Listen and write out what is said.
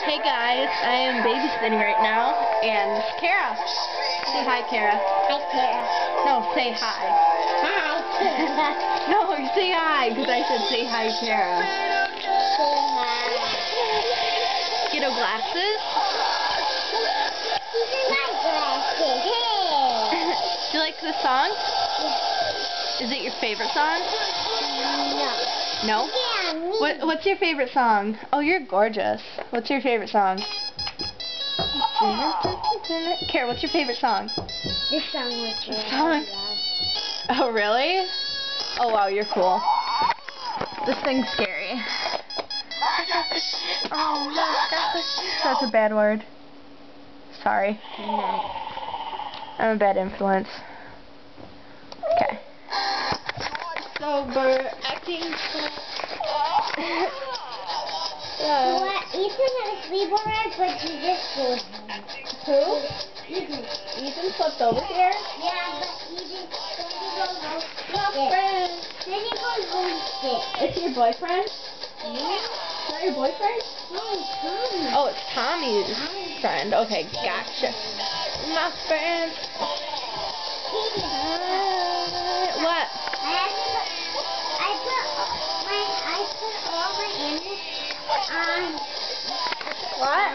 Hey guys, I am babysitting right now, and this is Kara. Say hi, Kara. Hi, Kara. No, say hi. Hi. No, say hi, because I said say hi, Kara. Say hi. Get her glasses. These are my glasses. Hey. Do you like this song? Yeah. Is it your favorite song? No. No? Yeah, me. What's your favorite song? Oh, you're gorgeous. What's your favorite song? Kara, what's your favorite song? This song was good. This song? Oh, really? Oh, wow, you're cool. This thing's scary. That's a bad word. Sorry. I'm a bad influence. Okay. Sober acting. What? Ethan had a sleepover, but he just goes home. Who? Ethan. Ethan slept over here? Yeah, but he just then he goes home. My friend. Then he goes home sick. It's your boyfriend? Yeah. Is that your boyfriend? No, Tommy. Oh, it's Tommy's friend. Okay, gotcha. My friend. What? I put all my energy on. What?